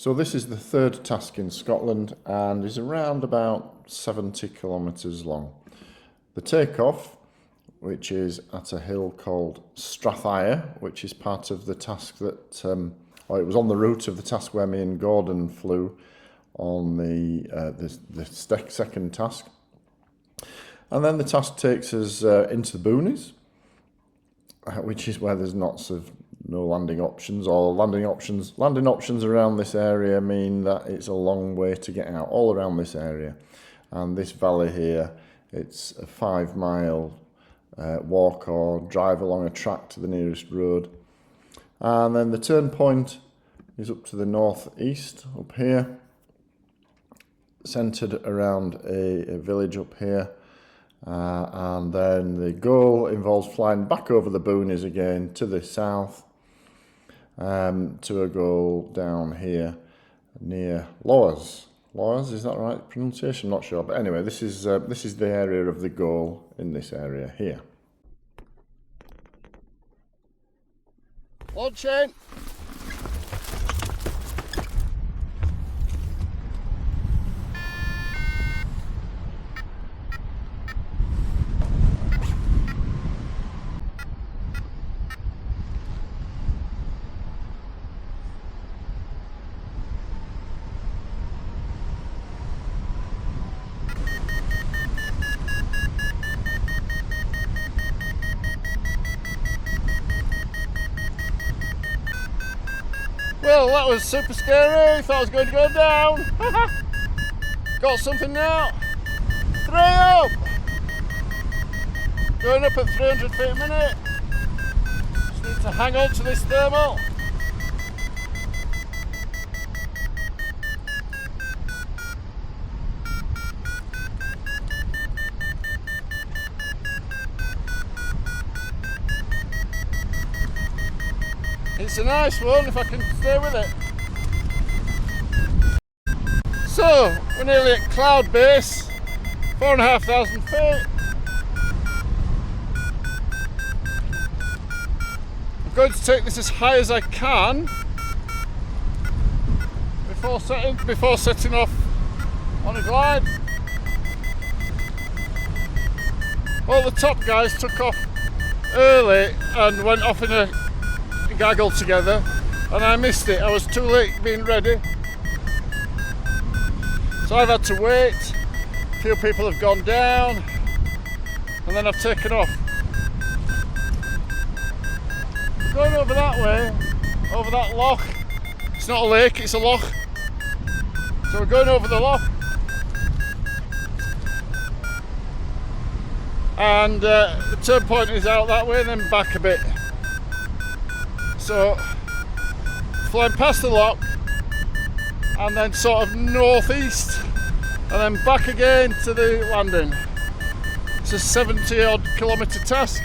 So this is the third task in Scotland and is around about 70 kilometres long. The takeoff, which is at a hill called Strathire, which is part of the task that, it was on the route of the task where me and Gordon flew on the second task. And then the task takes us into the Boonies, which is where there's no landing options, or landing options around this area mean that it's a long way to get out, all around this area. And this valley here, it's a 5-mile walk or drive along a track to the nearest road. And then the turnpoint is up to the northeast, up here, centred around a village up here. And then the goal involves flying back over the Boonies again to the south, to a goal down here near Lowers. Lowers, is that right pronunciation? Not sure, but anyway, this is the area of the goal in this area here. Launching. Well, that was super scary. Thought I was going to go down. Got something now. 3 up. Going up at 300 feet a minute. Just need to hang on to this thermal. It's a nice one if I can stay with it. So, we're nearly at cloudbase, 4,500 feet. I'm going to take this as high as I can before setting off on a glide. All the top guys took off early and went off in a gaggle together, and I missed it. I was too late being ready, so I've had to wait. A few people have gone down, and then I've taken off. We're going over that way, over that loch. It's not a lake, it's a loch. So we're going over the loch, and the turn point is out that way and then back a bit. So, flying past the lock and then sort of northeast and then back again to the landing. It's a 70 odd kilometre task.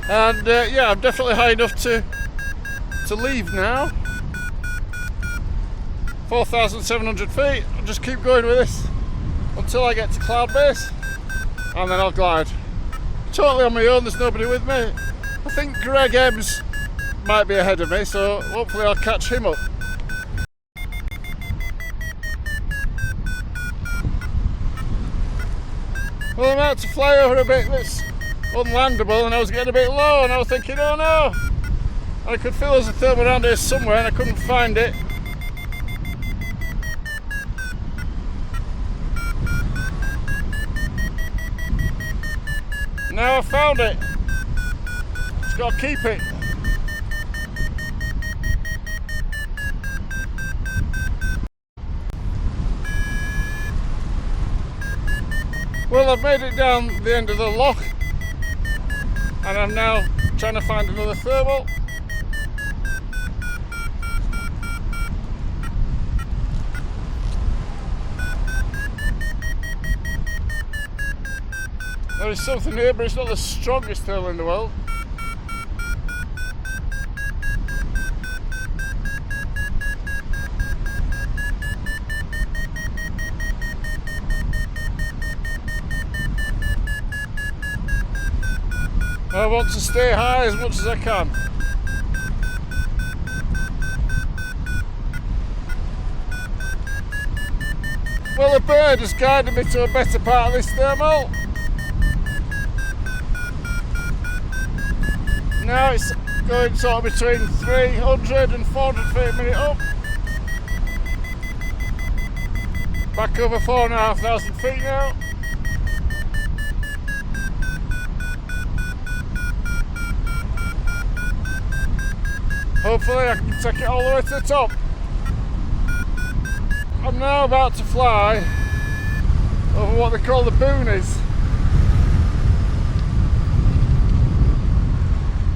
And yeah, I'm definitely high enough to leave now. 4,700 feet. I'll just keep going with this until I get to cloudbase and then I'll glide. Totally on my own, there's nobody with me. I think Greg Ebbs might be ahead of me, so hopefully I'll catch him up. Well, I'm about to fly over a bit that's unlandable and I was getting a bit low and I was thinking, oh no! And I could feel there's a thermal around here somewhere and I couldn't find it. Now I found it. Just got to keep it. Well, I've made it down the end of the loch and I'm now trying to find another thermal. There is something here, but it's not the strongest thermal in the world. I want to stay high as much as I can. Well, a bird has guided me to a better part of this thermal. Now it's going sort of between 300 and 400 feet a minute up. Back over 4,500 feet now. Hopefully I can take it all the way to the top. I'm now about to fly over what they call the Boonies.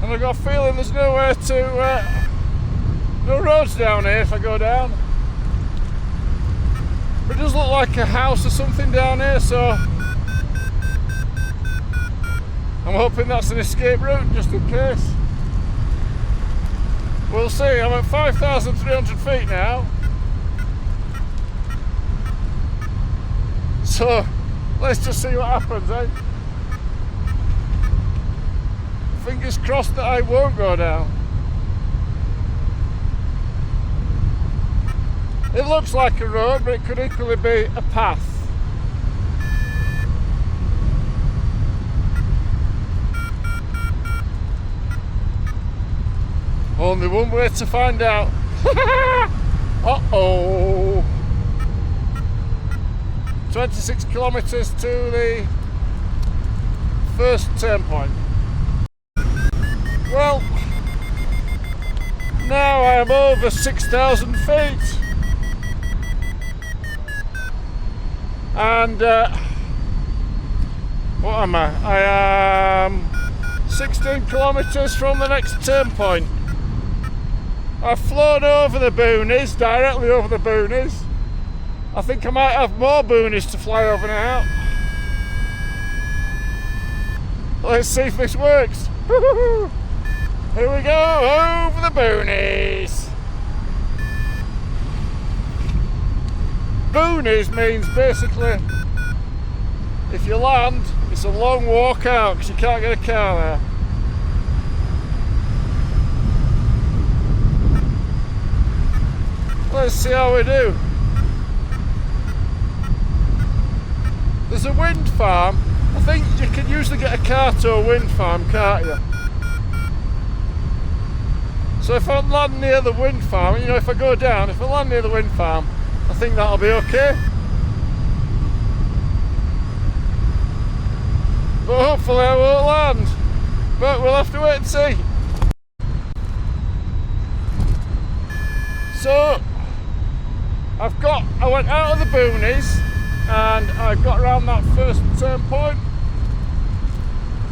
And I've got a feeling there's nowhere to, no roads down here if I go down. But it does look like a house or something down here, so I'm hoping that's an escape route just in case. We'll see. I'm at 5,300 feet now. So let's just see what happens, eh? Fingers crossed that I won't go down. It looks like a road, but it could equally be a path. Only one way to find out. Uh-oh. 26 kilometres to the first turnpoint. Well, now I am over 6,000 feet. And what am I? I am 16 kilometres from the next turnpoint. I've flown over the Boonies, directly over the Boonies. I think I might have more Boonies to fly over now. Let's see if this works. Here we go, over the Boonies. Boonies means basically, if you land, it's a long walk out because you can't get a car there. Let's see how we do. There's a wind farm. I think you can usually get a car to a wind farm, can't you? So if I land near the wind farm, you know, if I go down, if I land near the wind farm, I think that'll be okay. But hopefully I won't land. But we'll have to wait and see. So I went out of the Boonies and I've got around that first turnpoint.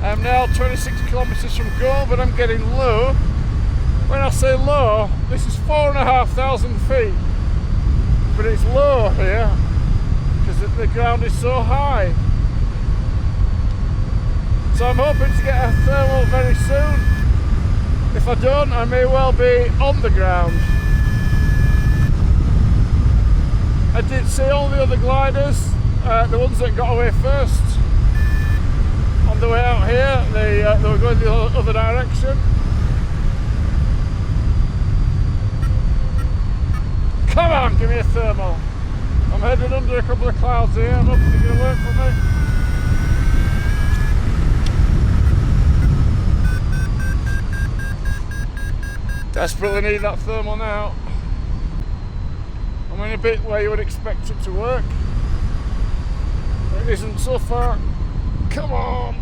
I'm now 26 kilometres from goal, but I'm getting low. When I say low, this is 4,500 feet, but it's low here because the ground is so high. So I'm hoping to get a thermal very soon. If I don't, I may well be on the ground. I did see all the other gliders, the ones that got away first. On the way out here, they were going the other direction. Come on, give me a thermal. I'm heading under a couple of clouds here. I'm hoping it's going to work for me. Desperately need that thermal now. I'm in a bit where you would expect it to work. But it isn't so far. Come on.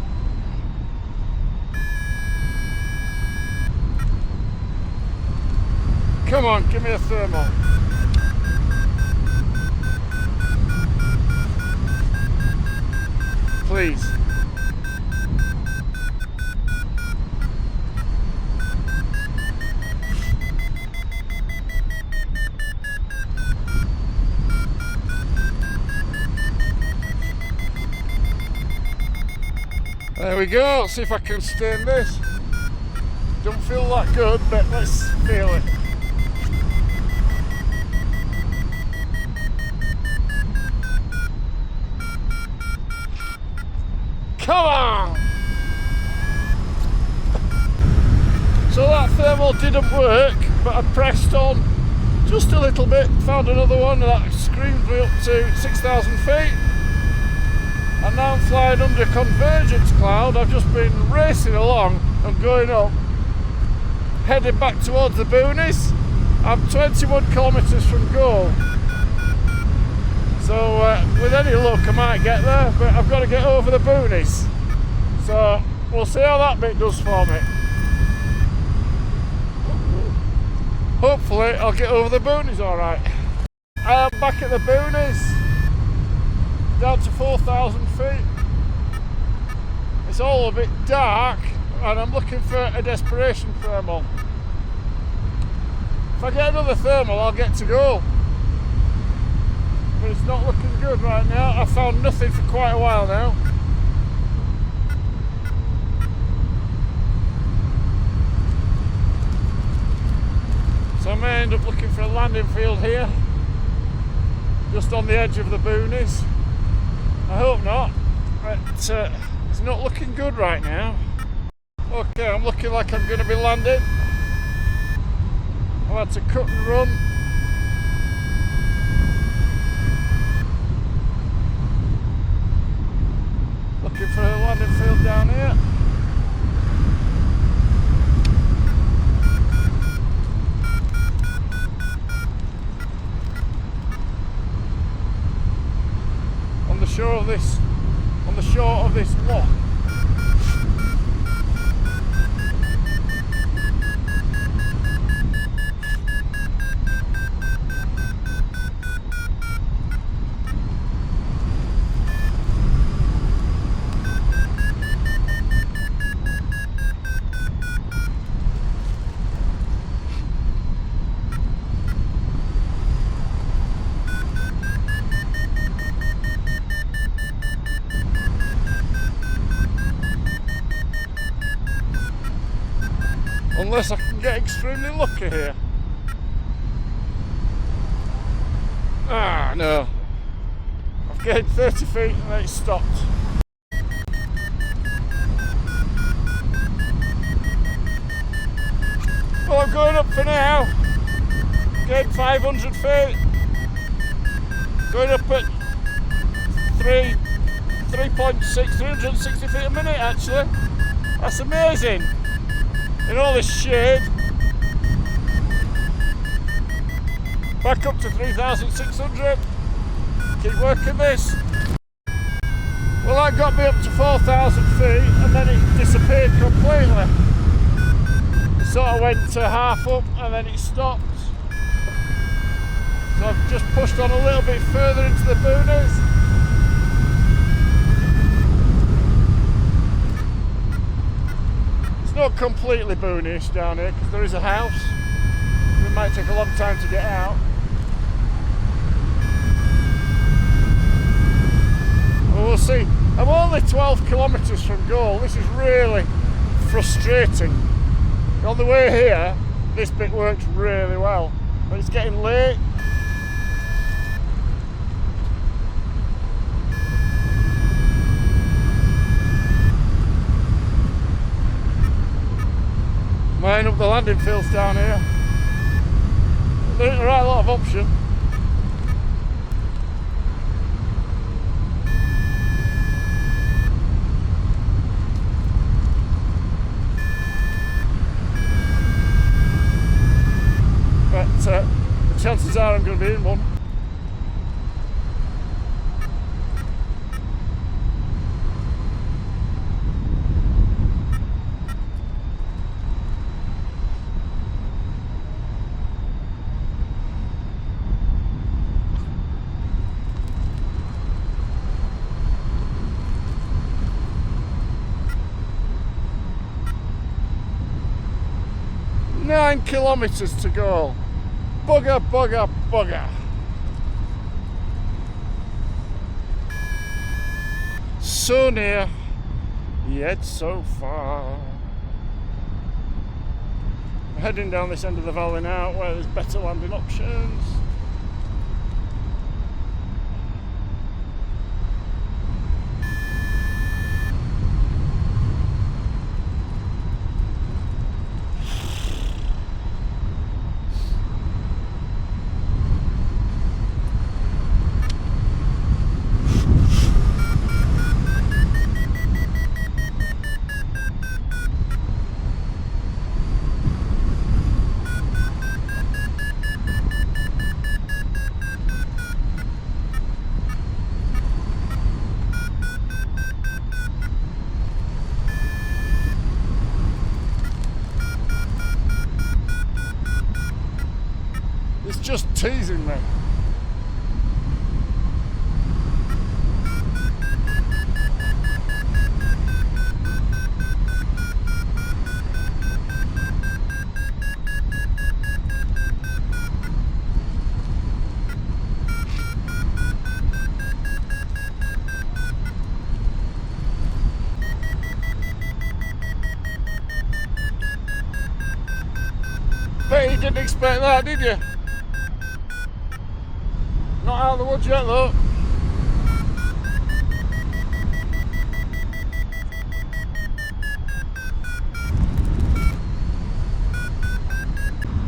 Come on, give me a thermal. Please. There we go, let's see if I can stay in this. Don't feel that good, but let's feel it. Come on! So that thermal didn't work, but I pressed on just a little bit. Found another one that screamed me up to 6,000 feet. And now I'm flying under convergence cloud. I've just been racing along and going up, heading back towards the Boonies. I'm 21 kilometres from goal. So with any luck I might get there, but I've got to get over the Boonies. So we'll see how that bit does for me. Hopefully I'll get over the Boonies alright. I am back at the Boonies, down to 4,000 feet. It's all a bit dark and I'm looking for a Desperation thermal. If I get another thermal I'll get to go. But it's not looking good right now. I've found nothing for quite a while now. So I may end up looking for a landing field here, just on the edge of the Boonies. I hope not, but it's not looking good right now. Okay, I'm looking like I'm going to be landing. I've had to cut and run. Looking for a landing field down here. On the shore of this loch. Unless I can get extremely lucky here. Ah, no. I've gained 30 feet and then it stopped. Well, I'm going up for now. Gained 500 feet. Going up at 360 feet a minute actually. That's amazing. In all this shade, back up to 3,600, keep working this. Well, that got me up to 4,000 feet and then it disappeared completely. It sort of went to half up and then it stopped. So I've just pushed on a little bit further into the Boonies. It's not completely boonish down here because there is a house. It might take a long time to get out. Well, we'll see. I'm only 12 kilometres from goal. This is really frustrating. On the way here, this bit works really well, but it's getting late. Line up the landing fields down here. There isn't a right lot of option. But the chances are I'm going to be in one. Nine kilometres to go. Bugger, bugger, bugger. So near, yet so far. I'm heading down this end of the valley now where there's better landing options. just teasing me. Bet you didn't expect that, did you? Not out of the woods yet, though.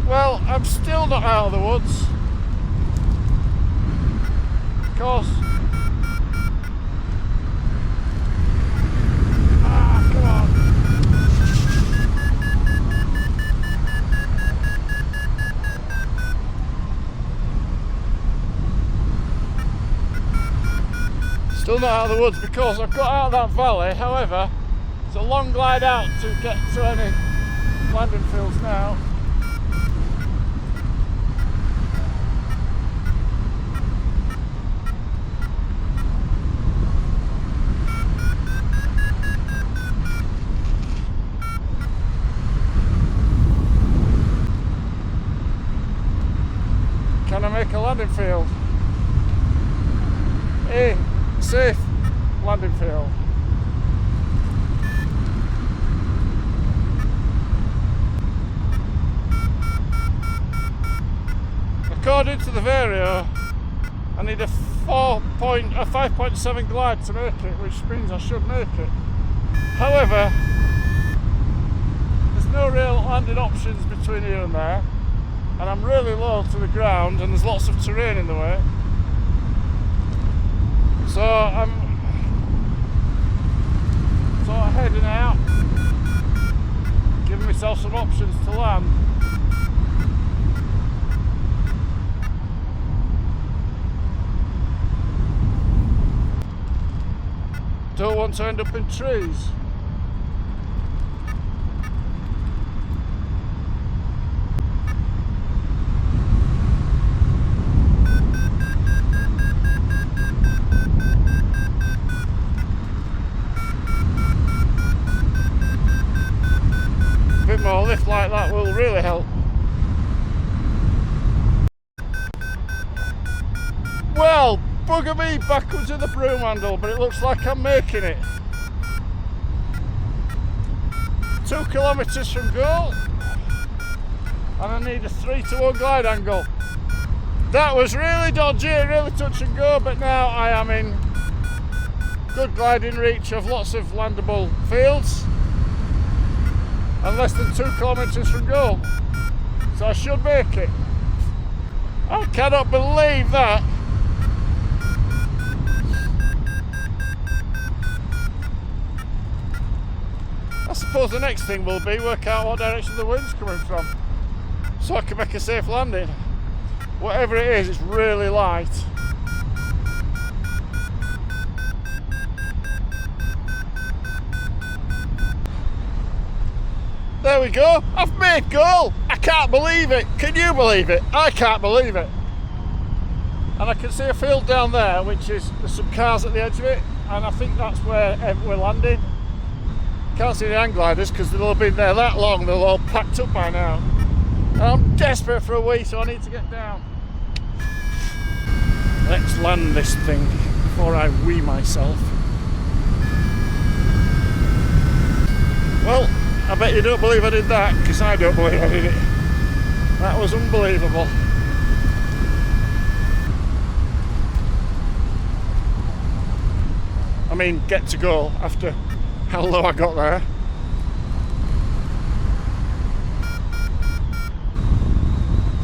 Well, I'm still not out of the woods. Because... come on. Still not out of the woods because I've got out of that valley. However, it's a long glide out to get to any landing fields now. Can I make a landing field? Hey. Safe landing field. According to the Vario, I need a 5.7 glide to make it, which means I should make it. However, there's no real landing options between here and there, and I'm really low to the ground, and there's lots of terrain in the way. So I'm sort of heading out, giving myself some options to land. Don't want to end up in trees. More lift like that will really help. Well, bugger me backwards in the broom handle, but it looks like I'm making it. 2 kilometres from goal, and I need a 3-to-1 glide angle. That was really dodgy, really touch and go, but now I am in good gliding reach of lots of landable fields. And less than 2 kilometres from goal, so I should make it. I cannot believe that. I suppose the next thing will be work out what direction the wind's coming from, so I can make a safe landing. Whatever it is, it's really light. There we go, I've made goal! I can't believe it! Can you believe it? I can't believe it! And I can see a field down there, which is, there's some cars at the edge of it, and I think that's where we're landing. Can't see the hang gliders because they'll have been there that long, they're all packed up by now. And I'm desperate for a wee, so I need to get down. Let's land this thing before I wee myself. Well, I bet you don't believe I did that, because I don't believe I did it. That was unbelievable. I mean, get to goal after how low I got there.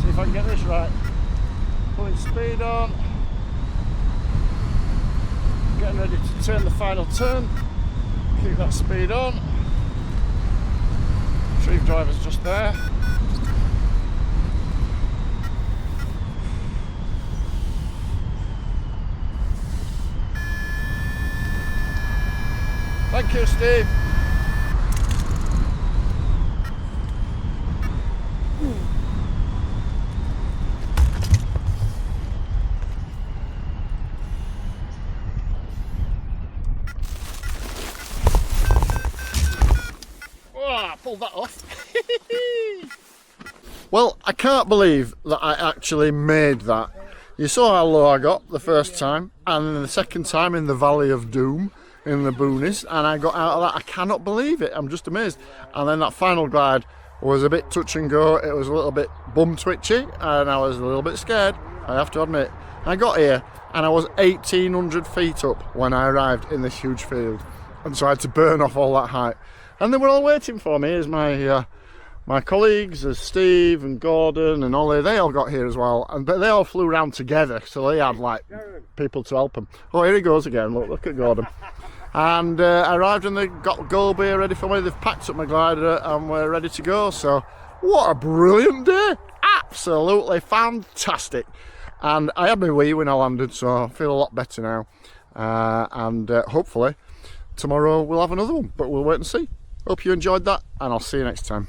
See if I can get this right. Pulling speed on. Getting ready to turn the final turn. Keep that speed on. Retrieve driver's just there. Thank you, Steve. I pulled that off. Well, I can't believe that I actually made that. You saw how low I got the first time, and then the second time in the Valley of Doom in the Boonies, and I got out of that. I cannot believe it. I'm just amazed. And then that final glide was a bit touch and go. It was a little bit bum twitchy, and I was a little bit scared, I have to admit. I got here, and I was 1,800 feet up when I arrived in this huge field, and so I had to burn off all that height. And they were all waiting for me as my colleagues, as Steve and Gordon and Ollie, they all got here as well, and they all flew around together, so they had like people to help them. Oh, here he goes again, look at Gordon. And I arrived and they got gold beer ready for me. They've packed up my glider and we're ready to go. So what a brilliant day, absolutely fantastic. And I had my wee when I landed, so I feel a lot better now, and hopefully tomorrow we'll have another one, but we'll wait and see. Hope you enjoyed that, and I'll see you next time.